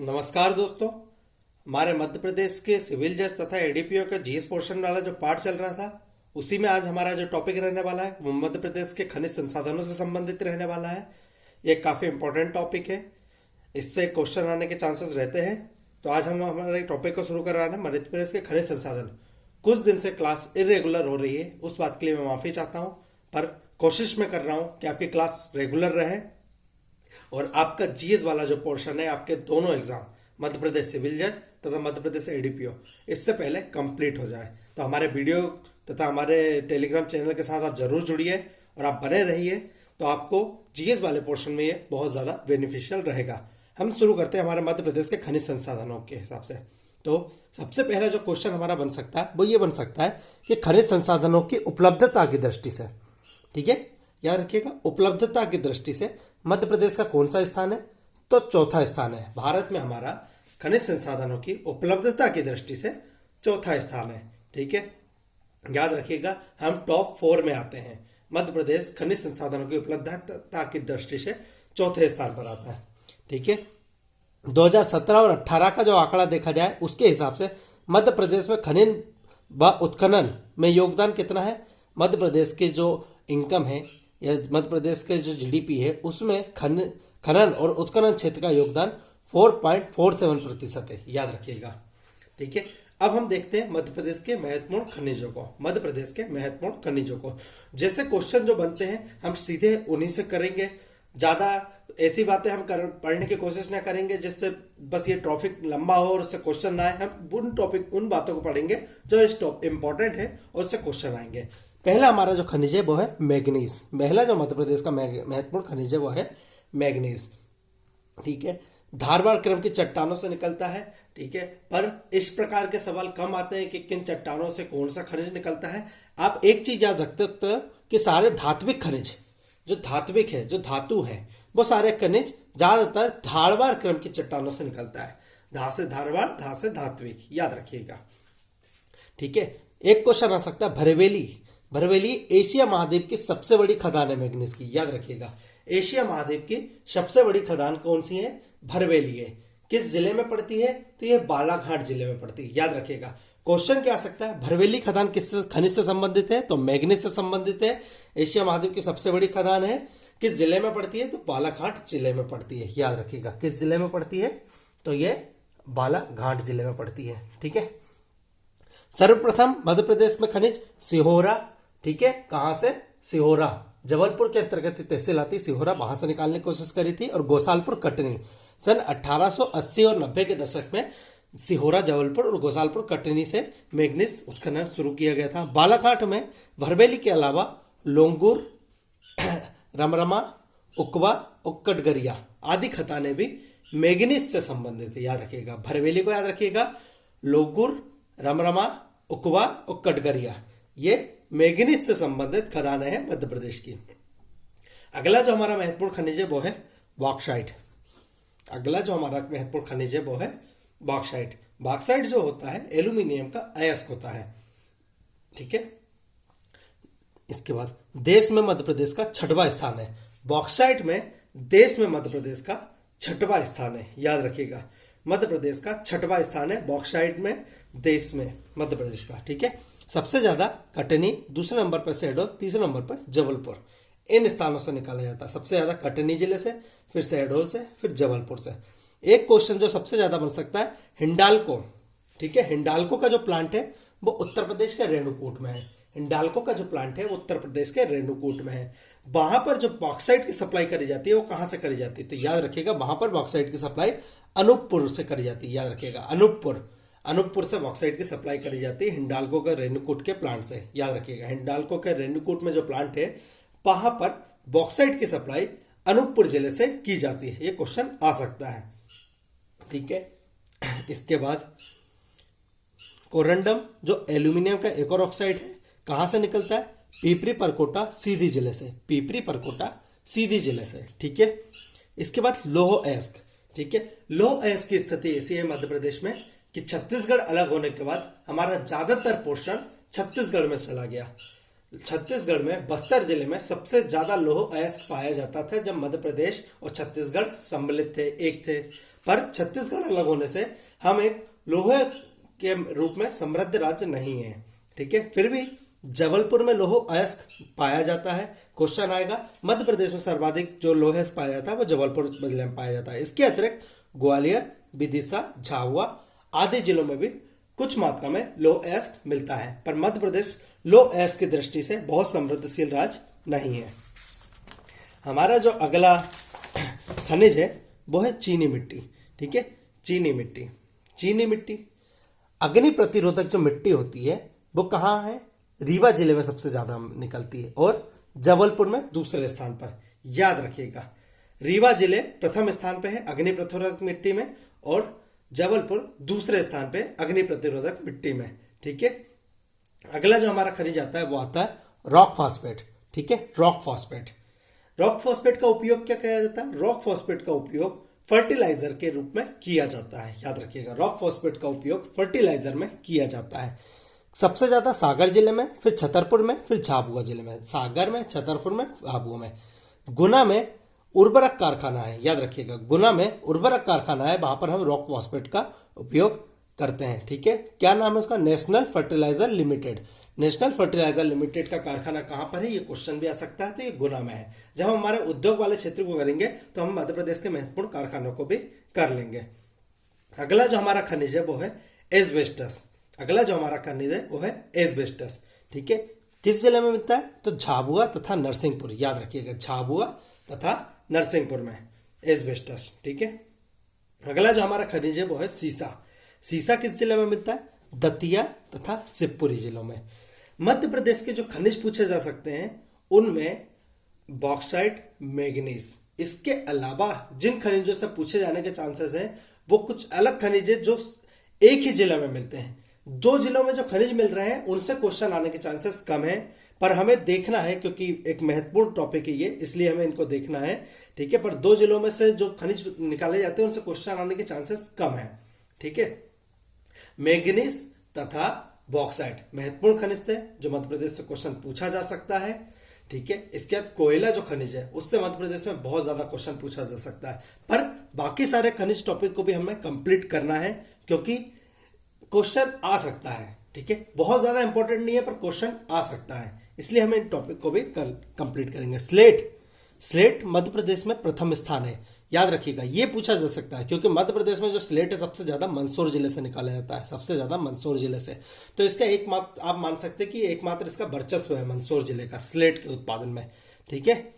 नमस्कार दोस्तों। हमारे मध्य प्रदेश के सिविल जज तथा एडीपीओ का जीएस पोर्शन वाला जो पार्ट चल रहा था, उसी में आज हमारा जो टॉपिक रहने वाला है वो मध्य प्रदेश के खनिज संसाधनों से संबंधित रहने वाला है। ये काफ़ी इंपॉर्टेंट टॉपिक है, इससे क्वेश्चन आने के चांसेस रहते हैं। तो आज हम हमारे टॉपिक को शुरू कर रहे हैं, मध्य प्रदेश के खनिज संसाधन। कुछ दिन से क्लास इरेगुलर हो रही है, उस बात के लिए मैं माफ़ी चाहता हूँ, पर कोशिश मैं कर रहा हूँ कि आपकी क्लास रेगुलर रहे और आपका जीएस वाला जो पोर्शन है, आपके दोनों एग्जाम मध्य प्रदेश सिविल जज तथा मध्य प्रदेश एडीपीओ इससे पहले कंप्लीट हो जाए। तो हमारे वीडियो तथा हमारे टेलीग्राम चैनल के साथ आप जरूर जुड़िए और आप बने रहिए, तो आपको जीएस वाले पोर्शन में ये बहुत ज़्यादा बेनिफिशियल रहेगा। हम शुरू करते हैं हमारे मध्य प्रदेश के खनिज संसाधनों के हिसाब से। तो सबसे पहला जो क्वेश्चन हमारा बन सकता है वो ये बन सकता है कि खनिज संसाधनों की उपलब्धता की दृष्टि से, ठीक है, याद रखिएगा, उपलब्धता की दृष्टि से मध्य प्रदेश का कौन सा स्थान है? तो चौथा स्थान है। भारत में हमारा खनिज संसाधनों की उपलब्धता की दृष्टि से चौथा स्थान है, ठीक है, याद रखिएगा। हम टॉप 4 में आते हैं। मध्य प्रदेश खनिज संसाधनों की उपलब्धता की दृष्टि से चौथे स्थान पर आता है, ठीक है। 2017 और 18 का जो आंकड़ा देखा जाए उसके हिसाब से मध्य प्रदेश में खनन व उत्खनन में योगदान कितना है? मध्य प्रदेश के जो इनकम है या मध्य प्रदेश के जो जीडीपी है उसमें खनन और उत्खनन क्षेत्र का योगदान 4.47% है, याद रखिएगा, ठीक है। अब हम देखते हैं मध्य प्रदेश के महत्वपूर्ण खनिजों को। मध्य प्रदेश के महत्वपूर्ण खनिजों को जैसे क्वेश्चन जो बनते हैं हम सीधे उन्हीं से करेंगे। ज्यादा ऐसी बातें हम पढ़ने की कोशिश ना करेंगे जिससे बस ये टॉपिक लंबा हो और उससे क्वेश्चन ना आए। हम उन बातों को पढ़ेंगे जो इस इंपॉर्टेंट है और उससे क्वेश्चन आएंगे। पहला हमारा जो खनिज है वो है मैग्नीज। पहला जो मध्य प्रदेश का महत्वपूर्ण खनिज है वो है मैग्नीज, ठीक है। धारवाड़ क्रम की चट्टानों से निकलता है, ठीक है, पर इस प्रकार के सवाल कम आते हैं कि किन चट्टानों से कौन सा खनिज निकलता है। आप एक चीज याद रखते हो कि सारे धात्विक खनिज, जो धात्विक है, जो धातु है, वो सारे खनिज ज्यादातर धारवाड़ क्रम की चट्टानों से निकलता है। धा से धारवाड़, धा से धात्विक, याद रखिएगा, ठीक है। एक क्वेश्चन आ सकता है भरवेली एशिया महाद्वीप की सबसे बड़ी खदान है मैग्नीज की, याद रखिएगा। एशिया महाद्वीप की सबसे बड़ी खदान कौन सी है? भरवेली है। किस जिले में पड़ती है? तो ये बालाघाट जिले में पड़ती है, याद रखिएगा। क्वेश्चन क्या आ सकता है? भरवेली खदान किस खनिज से संबंधित है? तो मैग्नीज से संबंधित है। एशिया महाद्वीप की सबसे बड़ी खदान है, किस जिले में पड़ती है? तो बालाघाट जिले में पड़ती है, याद रखिएगा। किस जिले में पड़ती है? तो ये बालाघाट जिले में पड़ती है, ठीक है। सर्वप्रथम मध्य प्रदेश में खनिज सिहोरा, ठीक है, कहां से? सिहोरा, जबलपुर के अंतर्गत तहसील आती सिहोरा, वहां से निकालने की कोशिश करी थी। और गोसालपुर कटनी सन 1880 और 90 के दशक में सिहोरा, जबलपुर और गोसालपुर कटनी से मैग्नीज उत्खनन शुरू किया गया था। बालाघाट में भरवेली के अलावा लोंगुर, रमरमा, उकवा और कटगरिया आदि खदानें भी मैग्नीज से संबंधित है, याद रखिएगा। भरवेली को याद रखिएगा, लोंगुर, रमरमा, उकवा और कटगरिया ये मैग्नीज से संबंधित खदानें हैं मध्य प्रदेश की। अगला जो हमारा महत्वपूर्ण खनिज है वो है बॉक्साइट। अगला जो हमारा महत्वपूर्ण खनिज है वो है बॉक्साइट। बॉक्साइट जो होता है एल्यूमिनियम का अयस्क होता है, ठीक है। इसके बाद देश में मध्य प्रदेश का 6वां स्थान है। बॉक्साइट में देश में मध्य प्रदेश का 6वां स्थान है, याद रखिएगा। मध्य प्रदेश का 6वां स्थान है बॉक्साइट में, देश में मध्य प्रदेश का, ठीक है। सबसे ज्यादा कटनी, दूसरे नंबर पर शहडोल, तीसरे नंबर पर जबलपुर, इन स्थानों से निकाला जाता है। सबसे ज्यादा कटनी जिले से, फिर शहडोल से, फिर जबलपुर से। एक क्वेश्चन जो सबसे ज्यादा बन सकता है हिंडाल्को, ठीक है। हिंडाल्को का जो प्लांट है वो उत्तर प्रदेश के रेणुकूट में है। हिंडाल्को का जो प्लांट है वो उत्तर प्रदेश के रेणुकूट में है। वहां पर जो बॉक्साइट की सप्लाई करी जाती है वो कहां से करी जाती है? तो याद रखिएगा, वहां पर बॉक्साइट की सप्लाई अनूपपुर से करी जाती है, याद रखिएगा। अनूपपुर से बॉक्साइट की सप्लाई करी जाती है हिंडाल्को के रेणुकूट के प्लांट से, याद रखिएगा। हिंडाल्को के रेणुकूट में जो प्लांट है वहां पर बॉक्साइट की सप्लाई अनूपपुर जिले से की जाती है। ये क्वेश्चन आ सकता है, ठीक है। इसके बाद कोरंडम जो एल्यूमिनियम का एक और ऑक्साइड है, कहां से निकलता है? पीपरी परकोटा सीधी जिले से, पीपरी परकोटा सीधी जिले से, ठीक है। इसके बाद लौह अयस्क, ठीक है। लौह अयस्क की स्थिति ऐसी है मध्य प्रदेश में कि छत्तीसगढ़ अलग होने के बाद हमारा ज्यादातर पोर्शन छत्तीसगढ़ में चला गया। छत्तीसगढ़ में बस्तर जिले में सबसे ज्यादा लौह अयस्क पाया जाता था जब मध्य प्रदेश और छत्तीसगढ़ सम्मिलित थे, एक थे। पर छत्तीसगढ़ अलग होने से हम एक लौह के रूप में समृद्ध राज्य नहीं है, ठीक है। फिर भी जबलपुर में लौह अयस्क पाया जाता है। क्वेश्चन आएगा मध्य प्रदेश में सर्वाधिक जो लौह अयस्क पाया जाता है वो जबलपुर जिले में पाया जाता है। इसके अतिरिक्त ग्वालियर, विदिशा, झाबुआ आदि जिलों में भी कुछ मात्रा में लौह अयस्क मिलता है। पर मध्य प्रदेश लौह अयस्क की दृष्टि से बहुत समृद्धशील राज्य नहीं है। हमारा जो अगला खनिज है वो है चीनी मिट्टी, ठीक है। चीनी मिट्टी अग्नि प्रतिरोधक जो मिट्टी होती है वो कहाँ है? रीवा जिले में सबसे ज्यादा निकलती है और जबलपुर में दूसरे स्थान पर। याद रखिएगा, रीवा जिले प्रथम स्थान पे है अग्नि प्रतिरोधक मिट्टी में और जबलपुर दूसरे स्थान पे अग्नि प्रतिरोधक मिट्टी में, ठीक है। अगला जो हमारा खनिज आता है वो आता है रॉक फॉस्फेट, ठीक है। रॉक फॉस्फेट का उपयोग क्या किया जाता है? रॉक फॉस्फेट का उपयोग फर्टिलाइजर के रूप में किया जाता है। याद रखिएगा, रॉक फॉस्फेट का उपयोग फर्टिलाइजर में किया जाता है। सबसे ज्यादा सागर जिले में, फिर छतरपुर में, फिर झाबुआ जिले में। सागर में, छतरपुर में, झाबुआ में। गुना में उर्वरक कारखाना है, याद रखिएगा, गुना में उर्वरक कारखाना है, वहां पर हम रॉक फॉस्फेट का उपयोग करते हैं, ठीक है। क्या नाम है उसका? National Fertilizer Limited. National Fertilizer Limited का कारखाना कहां पर है? ये क्वेश्चन भी आ सकता है, तो ये गुना में है। जब हम हमारे उद्योग वाले क्षेत्र को करेंगे तो हम मध्य प्रदेश के महत्वपूर्ण कारखानों को भी कर लेंगे। अगला जो हमारा खनिज है वो है एस्बेस्टस। ठीक है। किस जिले में मिलता है? तो झाबुआ तथा नरसिंहपुर। याद रखिएगा, झाबुआ तथा नरसिंहपुर में एस्बेस्टस, ठीक है। अगला जो हमारा खनिज है वो है सीसा किस जिले में मिलता है? दतिया तथा शिवपुरी जिलों में। मध्य प्रदेश के जो खनिज पूछे जा सकते हैं उनमें बॉक्साइट, मैग्नीज, इसके अलावा जिन खनिजों से पूछे जाने के चांसेस हैं वो कुछ अलग खनिज है जो एक ही जिले में मिलते हैं। दो जिलों में जो खनिज मिल रहे हैं उनसे क्वेश्चन आने के चांसेस कम है, पर हमें देखना है क्योंकि एक महत्वपूर्ण टॉपिक है ये, इसलिए हमें इनको देखना है, ठीक है। पर दो जिलों में से जो खनिज निकाले जाते हैं उनसे क्वेश्चन आने के चांसेस कम है, ठीक है। मैग्नीज तथा बॉक्साइट महत्वपूर्ण खनिज थे जो मध्य प्रदेश से क्वेश्चन पूछा जा सकता है, ठीक है। इसके बाद कोयला जो खनिज है उससे मध्य प्रदेश में बहुत ज्यादा क्वेश्चन पूछा जा सकता है, पर बाकी सारे खनिज टॉपिक को भी हमें कंप्लीट करना है क्योंकि क्वेश्चन आ सकता है, ठीक है। बहुत ज्यादा इंपॉर्टेंट नहीं है पर क्वेश्चन आ सकता है, इसलिए हम इन टॉपिक को भी कंप्लीट करेंगे। स्लेट मध्य प्रदेश में प्रथम स्थान है। याद रखिएगा, ये पूछा जा सकता है क्योंकि मध्य प्रदेश में जो स्लेट है सबसे ज्यादा मंदसौर जिले से निकाला जाता है, सबसे ज्यादा मंदसौर जिले से। तो इसका एकमात्र आप मान सकते हैं कि एकमात्र इसका वर्चस्व है मंदसौर जिले का स्लेट के उत्पादन में, ठीक है।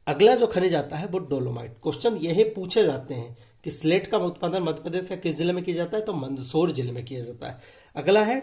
अगला जो खनिज आता है वो डोलोमाइट। क्वेश्चन यही पूछे जाते हैं कि स्लेट का उत्पादन मध्य प्रदेश का किस जिले में किया जाता है? तो मंदसौर जिले में किया जाता है। अगला है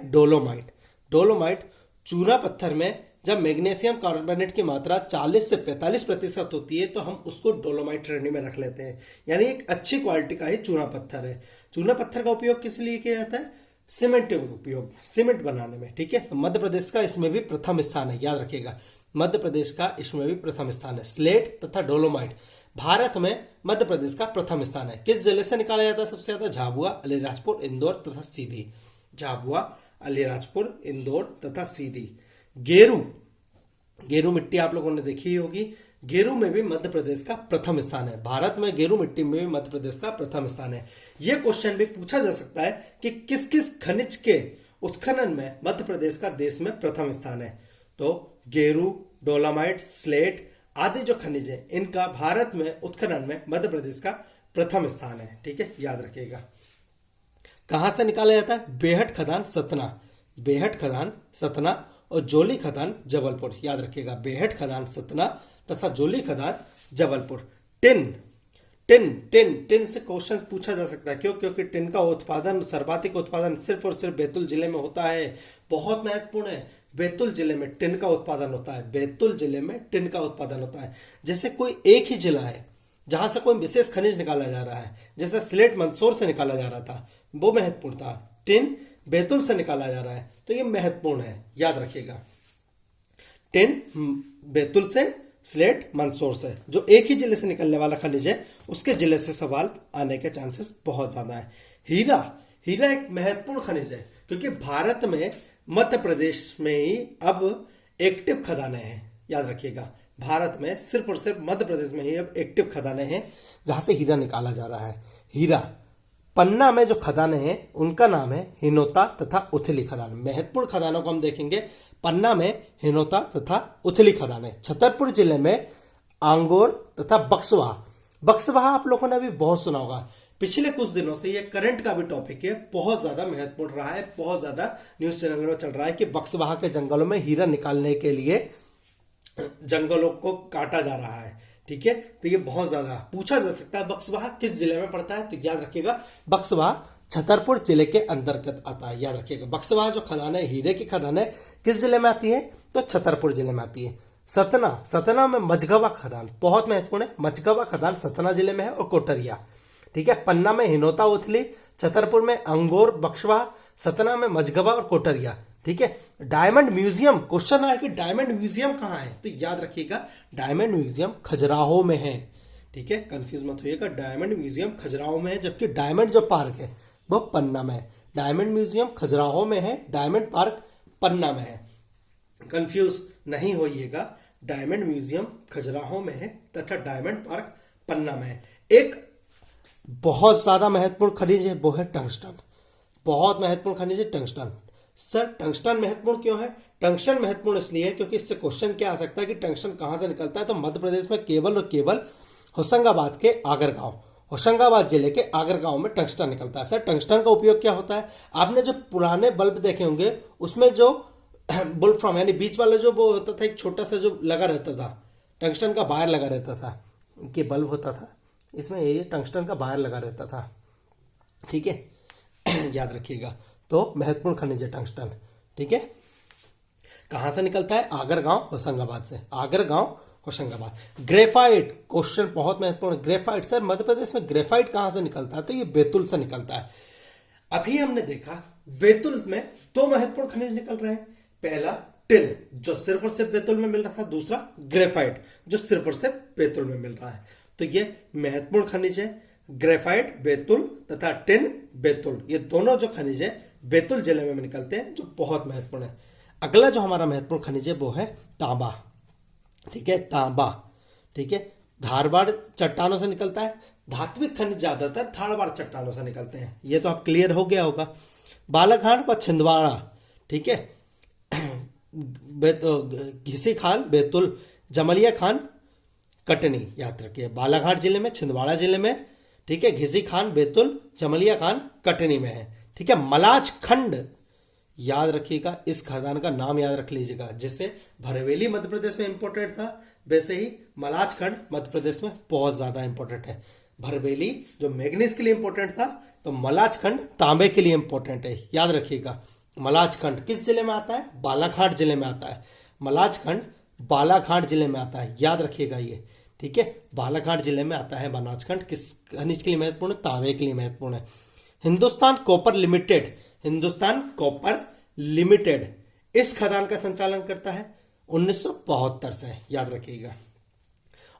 डोलोमाइट चूना पत्थर में जब मैग्नीशियम कार्बोनेट की मात्रा 40 से 45% होती है तो हम उसको डोलोमाइट श्रेणी में रख लेते हैं, यानी एक अच्छी क्वालिटी का ही चूना पत्थर है। चूना पत्थर का उपयोग किस लिए किया जाता है? सीमेंट बनाने में, ठीक है। तो मध्य प्रदेश का इसमें भी प्रथम स्थान है, याद रखिएगा, मध्य प्रदेश का इसमें भी प्रथम स्थान है। स्लेट तथा डोलोमाइट भारत में मध्य प्रदेश का प्रथम स्थान है। किस जिले से निकाला जाता है सबसे ज्यादा? झाबुआ, अलीराजपुर, इंदौर तथा सीधी। झाबुआ, अलीराजपुर, इंदौर तथा सीधी। गेरू मिट्टी आप लोगों ने देखी होगी, गेरू में भी मध्य प्रदेश का प्रथम स्थान है। भारत में गेरू मिट्टी में भी मध्य प्रदेश का प्रथम स्थान है। यह क्वेश्चन भी पूछा जा सकता है कि किस किस खनिज के उत्खनन में मध्य प्रदेश का देश में प्रथम स्थान है। तो गेरू, डोलोमाइट, स्लेट आदि जो खनिज है इनका भारत में उत्खनन में मध्य प्रदेश का प्रथम स्थान है, ठीक है, याद रखिएगा। कहां से निकाला जाता है? बेहट खदान सतना और जोली खदान जबलपुर। याद रखिएगा, बेहट खदान सतना तथा जोली खदान जबलपुर। टिन से क्वेश्चन पूछा जा सकता है, क्यों? क्योंकि टिन का उत्पादन, सर्वाधिक उत्पादन सिर्फ और सिर्फ बैतूल जिले में होता है। बहुत महत्वपूर्ण है, बैतूल जिले में टिन का उत्पादन होता है। जैसे कोई एक ही जिला है जहां से कोई विशेष खनिज निकाला जा रहा है, जैसे स्लेट मंदसौर से निकाला जा रहा था, वो महत्वपूर्ण था। टिन बैतूल से निकाला जा रहा है, तो ये महत्वपूर्ण है, याद रखिएगा। टिन बैतूल से, स्लेट मंदसौर से, जो एक ही जिले से निकलने वाला खनिज है उसके जिले से सवाल आने के चांसेस बहुत ज्यादा है। हीरा एक महत्वपूर्ण खनिज है क्योंकि भारत में मध्य प्रदेश में ही अब एक्टिव खदानें हैं, याद रखिएगा। भारत में सिर्फ और सिर्फ मध्य प्रदेश में ही अब एक्टिव खदानें हैं जहां से हीरा निकाला जा रहा है। हीरा पन्ना में जो खदानें हैं उनका नाम है हिनोता तथा उथली खदान। महत्वपूर्ण खदानों को हम देखेंगे, पन्ना में हिनोता तथा उथली खदानें। छतरपुर जिले में आंगोर तथा बक्सवाहा। बक्सवाहा आप लोगों ने अभी बहुत सुना होगा, पिछले कुछ दिनों से ये करंट का भी टॉपिक है, बहुत ज्यादा महत्वपूर्ण रहा है, बहुत ज्यादा न्यूज चैनल में चल रहा है कि बक्सवाहा के जंगलों में हीरा निकालने के लिए जंगलों को काटा जा रहा है। ठीक है, तो ये बहुत ज्यादा पूछा जा सकता है बक्सवाहा किस जिले में पड़ता है, तो याद रखिएगा बक्सवाहा छतरपुर जिले के अंतर्गत आता है। याद रखिएगा बक्सवाहा जो खदान है, हीरे की खदान है, किस जिले में आती है, तो छतरपुर जिले में आती है। सतना, सतना में मझगवा खदान बहुत महत्वपूर्ण है। मझगवा खदान सतना जिले में है। और कोटरिया, ठीक है, पन्ना में हिनोता उथली, छतरपुर में अंगोर बक्सवाहा, सतना में मझगवा और कोटरिया। ठीक है, डायमंड म्यूजियम, क्वेश्चन आया कि डायमंड म्यूजियम कहां है, तो याद रखिएगा डायमंड म्यूजियम खजुराहो में है। ठीक है, कंफ्यूज मत होइएगा, डायमंड म्यूजियम खजुराहो में है, जबकि डायमंड जो पार्क है वो पन्ना में है। डायमंड म्यूजियम खजुराहो में है, डायमंड पार्क पन्ना में है। कंफ्यूज नहीं होइएगा, डायमंड म्यूजियम खजुराहो में है तथा डायमंड पार्क पन्ना में है। एक बहुत ज्यादा महत्वपूर्ण खनिज है, वो है टंगस्टन। बहुत महत्वपूर्ण खनिज है टंगस्टन। सर टंगस्टन महत्वपूर्ण क्यों है? टंगस्टन महत्वपूर्ण इसलिए है क्योंकि इससे क्वेश्चन क्या आ सकता है कि टंगस्टन कहां से निकलता है, तो मध्य प्रदेश में केवल और केवल होशंगाबाद के आगर गांव, होशंगाबाद जिले के आगर गांव में टंगस्टन निकलता है। सर टंगस्टन का उपयोग क्या होता है? आपने जो पुराने बल्ब देखे होंगे उसमें जो बुल फ्रॉम यानी बीच वाला जो वो होता था, एक छोटा सा जो लगा रहता था, टंगस्टन का वायर लगा रहता था, कि बल्ब होता था इसमें, ये टंगस्टन का वायर लगा रहता था। ठीक है याद रखिएगा, तो महत्वपूर्ण खनिज है टंगस्टन। ठीक है, कहां से निकलता है? आगर गांव होशंगाबाद से, आगर गांव होशंगाबाद। ग्रेफाइट, क्वेश्चन बहुत महत्वपूर्ण। ग्रेफाइट, सर मध्य प्रदेश में ग्रेफाइट कहां से निकलता है, तो ये बैतूल से निकलता है। अभी हमने देखा बैतूल में दो महत्वपूर्ण खनिज निकल रहे हैं, पहला टिन जो सिर्फ और सिर्फ बैतूल में मिल रहा था, दूसरा ग्रेफाइट जो सिर्फ और सिर्फ बैतूल में मिल रहा है। तो ये महत्वपूर्ण खनिज है, ग्रेफाइट बैतूल तथा टिन बैतूल, ये दोनों जो खनिज है बैतूल जिले में निकलते हैं, जो बहुत महत्वपूर्ण है। अगला जो हमारा महत्वपूर्ण खनिज है वो है तांबा। ठीक है, तांबा, ठीक है, धारवाड़ चट्टानों से निकलता है। धात्विक खनिज ज्यादातर धारवाड़ चट्टानों से निकलते हैं, ये तो आप क्लियर हो गया होगा। बालाघाट व छिंदवाड़ा, ठीक है, घिसी खान बैतूल, जमलिया खान कटनी, याद रखिए बालाघाट जिले में, छिंदवाड़ा जिले में, ठीक है, घिसी खान बैतूल, जमलिया खान कटनी में है। ठीक है, मलाज खंड, याद रखिएगा इस खदान का नाम याद रख लीजिएगा, जैसे भरवेली मध्य प्रदेश में इंपॉर्टेंट था वैसे ही मलाज खंड मध्य प्रदेश में बहुत ज्यादा इंपॉर्टेंट है। भरवेली जो मैग्नीज के लिए इंपॉर्टेंट था, तो मलाज खंड तांबे के लिए इंपॉर्टेंट है, याद रखिएगा। मलाज खंड किस जिले में आता है? बालाघाट जिले में आता है। मलाज खंड बालाघाट जिले में आता है, याद रखिएगा ये। ठीक है, बालाघाट जिले में आता है मलाज खंड, किस खनिज के लिए महत्वपूर्ण? तांबे के लिए महत्वपूर्ण है। Hindustan copper limited, Hindustan copper limited इस खदान का संचालन करता है 1972 से, याद रखिएगा।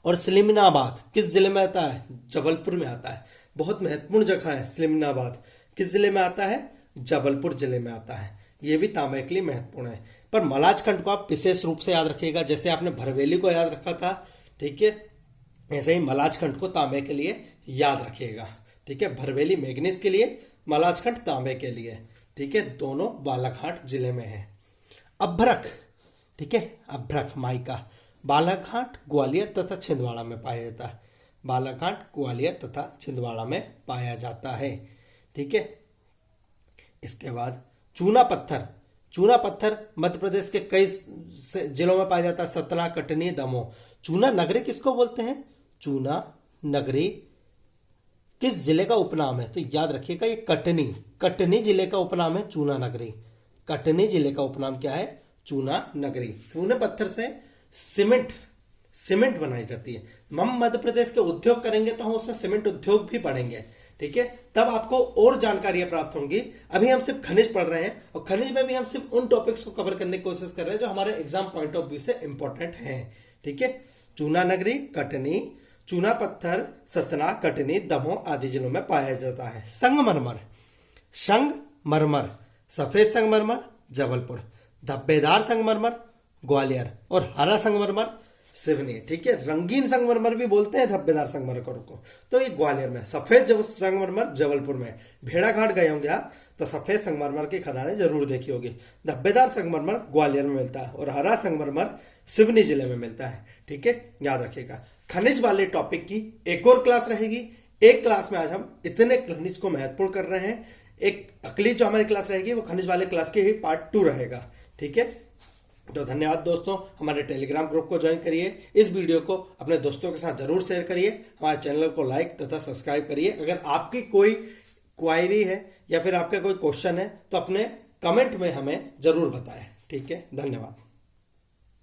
और स्लिमनाबाद किस जिले में आता है? जबलपुर में आता है, बहुत महत्वपूर्ण जगह है स्लिमनाबाद, किस जिले में आता है? जबलपुर जिले में आता है, यह भी तांबे के लिए महत्वपूर्ण है। पर मलाज खंड को आप विशेष रूप से याद रखिएगा, जैसे आपने भरवेली को याद रखा था, ठीक है, ऐसे ही मलाज खंड को तांबे के लिए याद रखिएगा। ठीक है, भरवेली मैग्नीज के लिए, मलाज खंड तांबे के लिए। ठीक है, दोनों बालाघाट जिले में है। अभ्रक, ठीक है, अभ्रक माइका बालाघाट, ग्वालियर तथा छिंदवाड़ा में पाया जाता है। बालाघाट, ग्वालियर तथा छिंदवाड़ा में पाया जाता है। ठीक है, इसके बाद चूना पत्थर, चूना पत्थर मध्य प्रदेश के कई जिलों में पाया जाता है, सतना, कटनी, दमोह। चूना नगरी किसको बोलते हैं? चूना नगरी किस जिले का उपनाम है? तो याद रखिएगा ये कटनी, कटनी जिले का उपनाम है चूना नगरी। कटनी जिले का उपनाम क्या है? चूना नगरी। चूने पत्थर से सीमेंट बनाई जाती है। हम मध्य प्रदेश के उद्योग करेंगे तो हम उसमें सीमेंट उद्योग भी पढ़ेंगे। ठीक है, तब आपको और जानकारियां प्राप्त होंगी। अभी हम सिर्फ खनिज पढ़ रहे हैं, और खनिज में भी हम सिर्फ उन टॉपिक्स को कवर करने की कोशिश कर रहे हैं जो हमारे एग्जाम पॉइंट ऑफ व्यू से इंपॉर्टेंट हैं। ठीक है, चूना नगरी, कटनी, चूना पत्थर सतना, कटनी, दमोह आदि जिलों में पाया जाता है। संगमरमर, संगमरमर, सफेद संगमरमर जबलपुर, धब्बेदार संगमरमर ग्वालियर, और हरा संगमरमर सिवनी। ठीक है, रंगीन संगमरमर भी बोलते हैं धब्बेदार संगमरमर को, तो ये ग्वालियर में। सफेद संगमरमर जबलपुर में। भेड़ाघाट गए होंगे आप तो सफेद संगमरमर की खदानें जरूर देखी होगी। धब्बेदार संगमरमर ग्वालियर में मिलता है और हरा संगमरमर सिवनी जिले में मिलता है। ठीक है, याद रखिएगा। खनिज वाले टॉपिक की एक और क्लास रहेगी। एक क्लास में आज हम इतने खनिज को महत्वपूर्ण कर रहे हैं। एक अगली जो हमारी क्लास रहेगी वो खनिज वाले क्लास की ही पार्ट 2 रहेगा। ठीक है, तो धन्यवाद दोस्तों। हमारे टेलीग्राम ग्रुप को ज्वाइन करिए। इस वीडियो को अपने दोस्तों के साथ जरूर शेयर करिए। हमारे चैनल को लाइक तथा सब्सक्राइब करिए। अगर आपकी कोई क्वायरी है या फिर आपका कोई क्वेश्चन है तो अपने कमेंट में हमें जरूर बताएं। ठीक है, धन्यवाद।